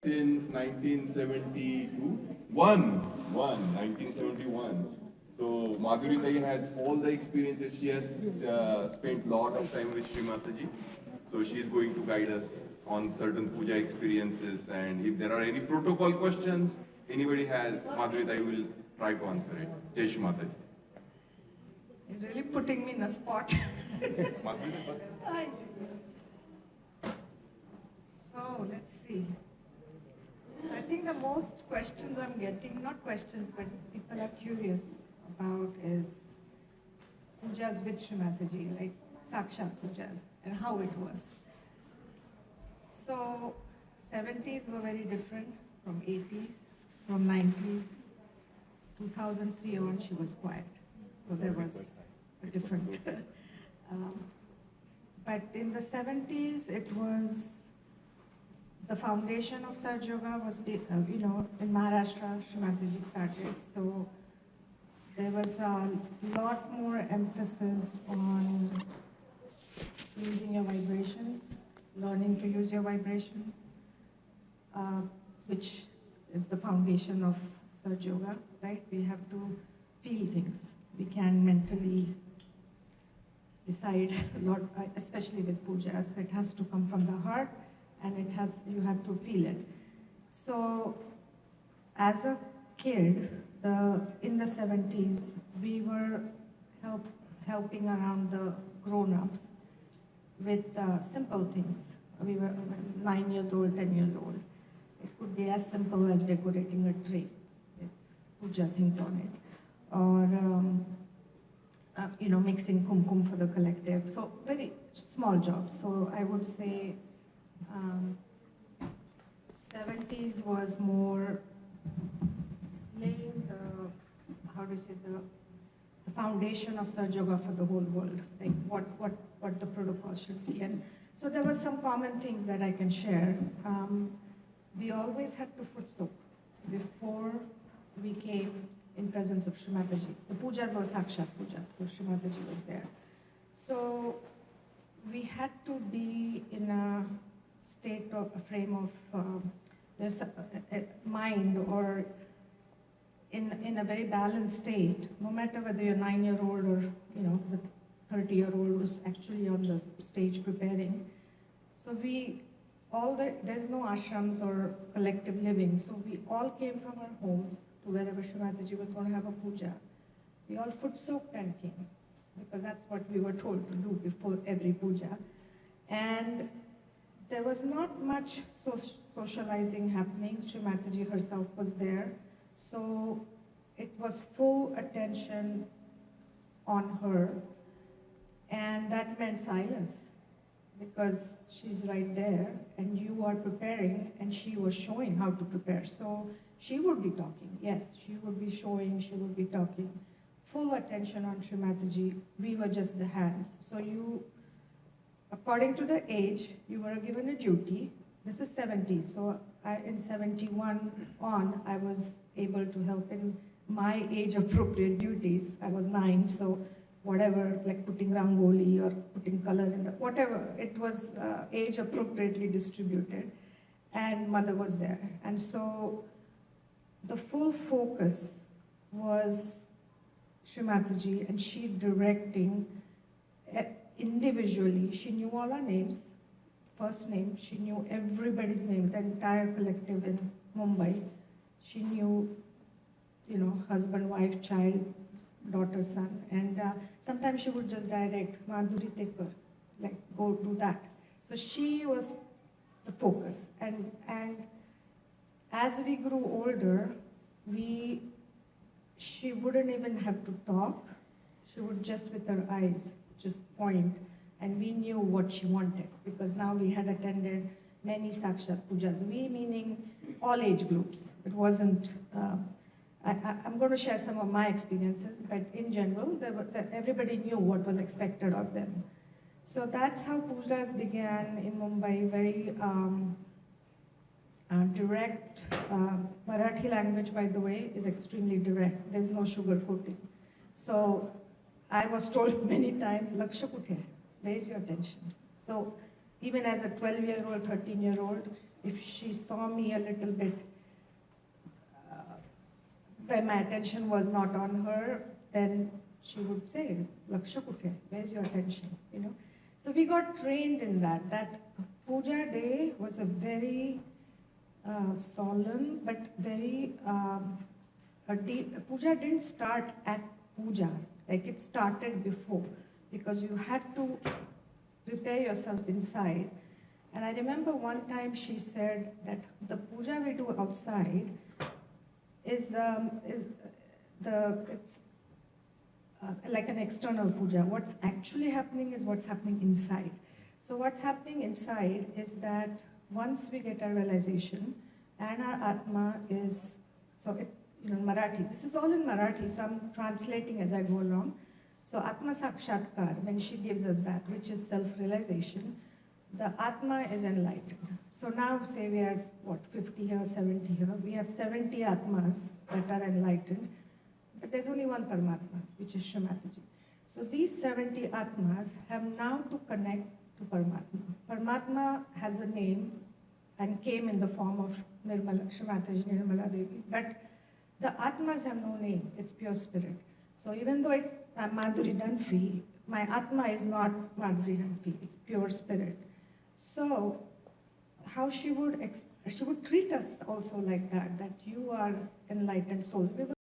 since 1971. So Madhuri Dai has all the experiences. She has spent a lot of time with Shri Mataji. So she is going to guide us on certain puja experiences, and if there are any protocol questions anybody has, Madhuri Dai will try to answer it. Jai Shri Mataji. You're really putting me in a spot. So let's see. So I think the most questions I'm getting, not questions, but people are curious about is pujas with Shri Mataji, like Sakshat pujas, and how it was. So 70s were very different from 80s, from 90s. 2003 on, she was quiet. So there was a different. But in the 70s, it was the foundation of Sahaja Yoga was, in Maharashtra, Shri Mataji started. So there was a lot more emphasis on using your vibrations, learning to use your vibrations, which is the foundation of Sahaja Yoga, right? We have to feel things. We can mentally decide a lot, especially with pujas. It has to come from the heart, and you have to feel it. So as a kid, in the 70s, we were helping around the grown-ups with simple things. We were 9 years old, 10 years old. It could be as simple as decorating a tree with puja things on it, or mixing kumkum for the collective. So very small jobs. So I would say 70s was more laying the foundation of Sahaja Yoga for the whole world, like what the protocol should be. And so there were some common things that I can share. We always had to foot soak before we came in presence of Shri Mataji. The pujas were Sakshat pujas, so Shri Mataji was there. So we had to be in a state of a frame of mind, or in a very balanced state, no matter whether you're 9-year-old or the 30-year-old who's actually on the stage preparing. So there's no ashrams or collective living, so we all came from our homes to wherever Shri Mataji was going to have a puja. We all foot soaked and came, because that's what we were told to do before every puja. And there was not much socializing happening. Shri Mataji herself was there. So it was full attention on her. And that meant silence, because she's right there and you are preparing, and she was showing how to prepare. So she would be talking, yes, she would be showing, she would be talking. Full attention on Shri Mataji. We were just the hands. So according to the age, you were given a duty. This is 70, so in 71 on, I was able to help in my age-appropriate duties. I was 9, so whatever, like putting rangoli or putting color in whatever, it was age-appropriately distributed, and mother was there. And so the full focus was Shri Mataji, and she directing individually. She knew all our names, first name. She knew everybody's name, the entire collective in Mumbai. She knew, husband, wife, child, daughter, son. And sometimes she would just direct, Madhuri, take her, like, go do that. So she was the focus. And as we grew older, she wouldn't even have to talk. She would just, with her eyes, just point, and we knew what she wanted, because now we had attended many Sakshat pujas. We meaning all age groups. It wasn't, I'm going to share some of my experiences, but in general, everybody knew what was expected of them. So that's how pujas began in Mumbai, very direct. Marathi language, by the way, is extremely direct. There's no sugarcoating. So I was told many times, Laksha kuthe hai? Where's your attention? So even as a 12-year-old, 13-year-old, if she saw me a little bit, where my attention was not on her, then she would say, Laksha kuthe, where's your attention, you know? So we got trained in that. That Puja day was a very solemn, but very, Puja didn't start at Puja, like it started before, because you had to prepare yourself inside. And I remember one time she said that the Puja we do outside it's like an external puja. What's actually happening is what's happening inside. So what's happening inside is that once we get our realization and our Atma is, so it, you know, Marathi, this is all in Marathi, so I'm translating as I go along. So Atma Sakshatkar, when she gives us that, which is self-realization, the Atma is enlightened. So now say we are, what, 50 here, 70 here, we have 70 Atmas that are enlightened, but there's only one Paramatma, which is Shri Mataji. So these 70 Atmas have now to connect to Paramatma. Paramatma has a name and came in the form of Shri Mataji Nirmala Devi, but the Atmas have no name, it's pure spirit. So even though I'm Madhuri Dunphy, my Atma is not Madhuri Dunphy, it's pure spirit. So how she would treat us also like that, that you are enlightened souls. We